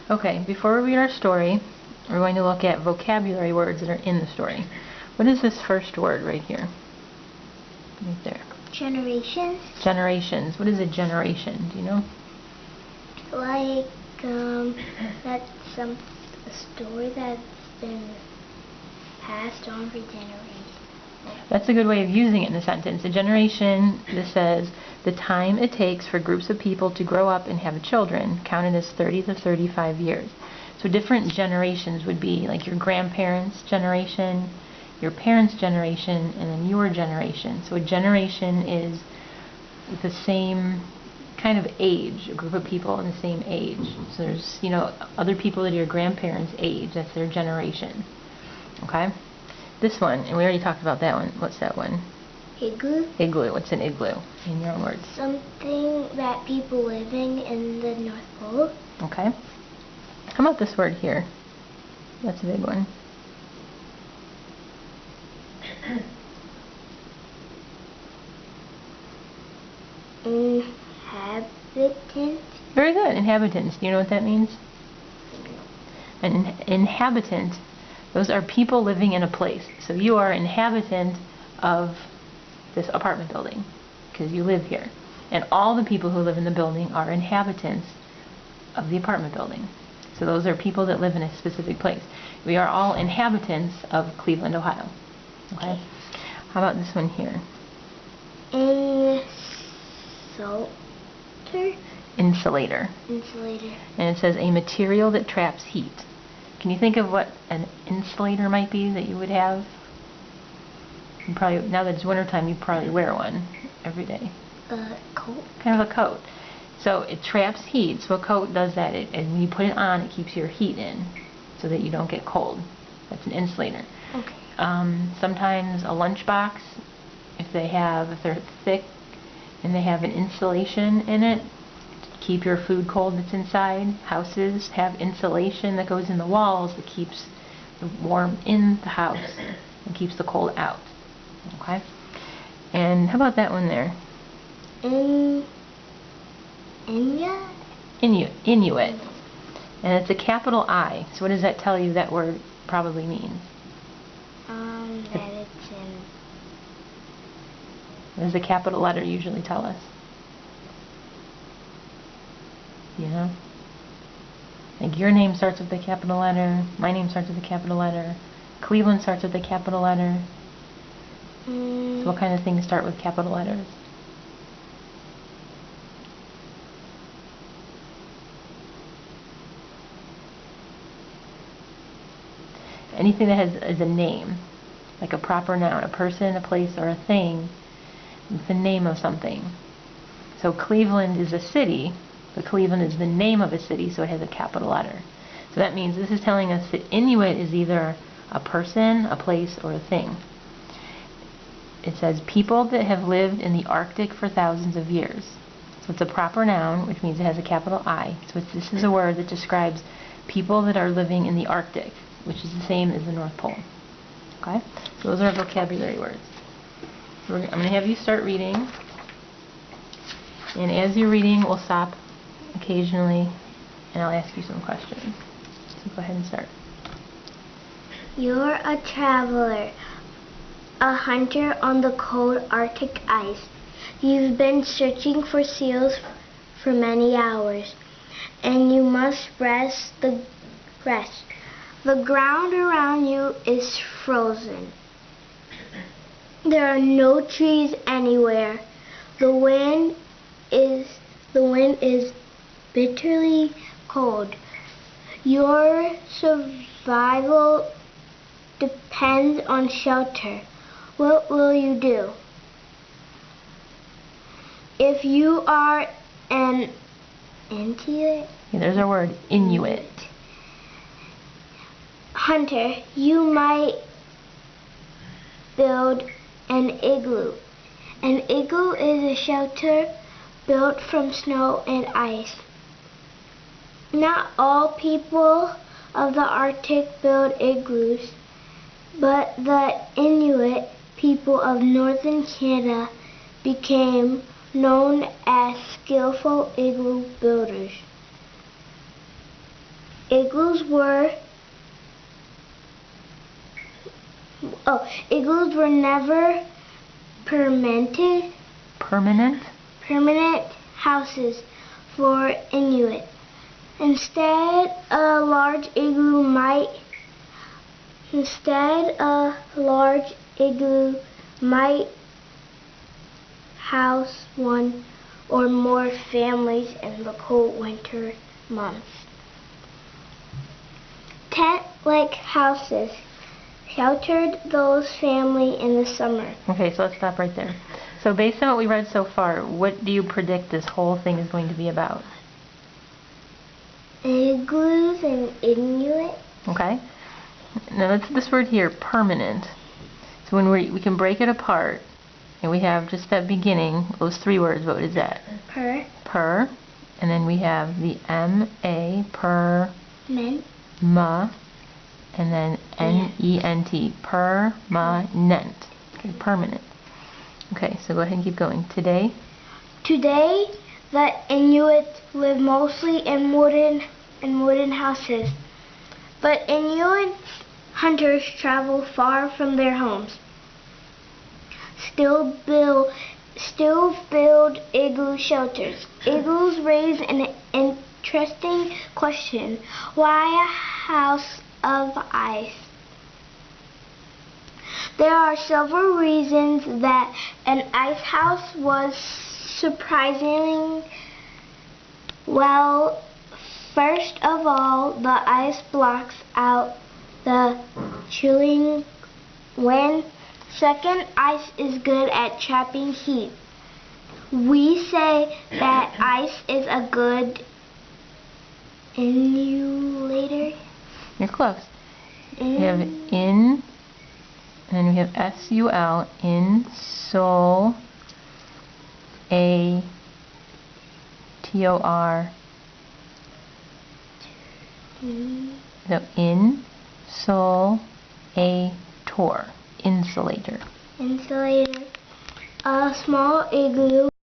Okay, before we read our story, we're going to look at vocabulary words that are in the story. What is this first word right here? Right there. Generations. Generations. What is a generation? Do you know? Like, that's a story that's been passed on for generations. That's a good way of using it in a sentence. A generation, this says, the time it takes for groups of people to grow up and have children, counted as 30 to 35 years. So different generations would be like your grandparents' generation, your parents' generation, and then your generation. So a generation is the same kind of age, a group of people in the same age. So there's, other people that are your grandparents' age, that's their generation. Okay? This one, and we already talked about that one. What's that one? Igloo. Igloo. What's an igloo in your own words? Something that people living in the North Pole. Okay. How about this word here? That's a big one. Inhabitant. Very good. Inhabitants. Do you know what that means? An inhabitant, those are people living in a place. So you are an inhabitant of this apartment building because you live here. And all the people who live in the building are inhabitants of the apartment building. So those are people that live in a specific place. We are all inhabitants of Cleveland, Ohio. Okay? How about this one here? Insulator. Insulator. And it says a material that traps heat. Can you think of what an insulator might be that you would have? You probably, now that it's wintertime, you probably wear one every day. A coat. Kind of a coat. So it traps heat. So a coat does that. And when you put it on, it keeps your heat in so that you don't get cold. That's an insulator. Okay. Sometimes a lunchbox, if they're thick and they have an insulation in it, to keep your food cold that's inside. Houses have insulation that goes in the walls that keeps the warm in the house and keeps the cold out. Okay? And how about that one there? Inuit. And it's a capital I. So what does that tell you that word probably means? That it's in... What does the capital letter usually tell us? You know? Like your name starts with a capital letter, my name starts with a capital letter, Cleveland starts with a capital letter. So what kind of things start with capital letters? Anything that is a name, like a proper noun, a person, a place, or a thing, it's the name of something. So Cleveland is a city, but Cleveland is the name of a city, so it has a capital letter. So that means this is telling us that Inuit is either a person, a place, or a thing. It says people that have lived in the Arctic for thousands of years. So it's a proper noun, which means it has a capital I. So this is a word that describes people that are living in the Arctic, which is the same as the North Pole. Okay? So those are our vocabulary words. I'm going to have you start reading. And as you're reading, we'll stop occasionally, and I'll ask you some questions. So go ahead and start. You're a traveler, a hunter on the cold Arctic ice. You've been searching for seals for many hours, and you must rest. The ground around you is frozen. There are no trees anywhere. The wind is bitterly cold. Your survival depends on shelter. What will you do? If you are an Inuit, There's our word, Inuit. Hunter, you might build an igloo. An igloo is a shelter built from snow and ice. Not all people of the Arctic build igloos, but the Inuit people of northern Canada became known as skillful igloo builders. Igloos were never permanent houses for Inuit. Instead, a large igloo might house one or more families in the cold winter months. Tent-like houses sheltered those families in the summer. Okay, so let's stop right there. So based on what we read so far, what do you predict this whole thing is going to be about? Igloos and Inuit. Okay. Now that's this word here, permanent. So when we can break it apart, and we have just that beginning, those three words, what is that? Per. And then we have the M-A, per. Ma. And then N-E-N-T, permanent. Okay, permanent. Okay, so go ahead and keep going. Today, the Inuit live mostly in wooden houses. But Inuit hunters travel far from their homes. Still build igloo shelters. Igloos raise an interesting question. Why a house of ice? There are several reasons that an ice house was surprising. Well, first of all, the ice blocks out the chilling wind. Second, ice is good at trapping heat. We say that ice is a good insulator. you're close. We have in, and then we have S-U-L, A-T-O-R. So insulator. Insulator. A small igloo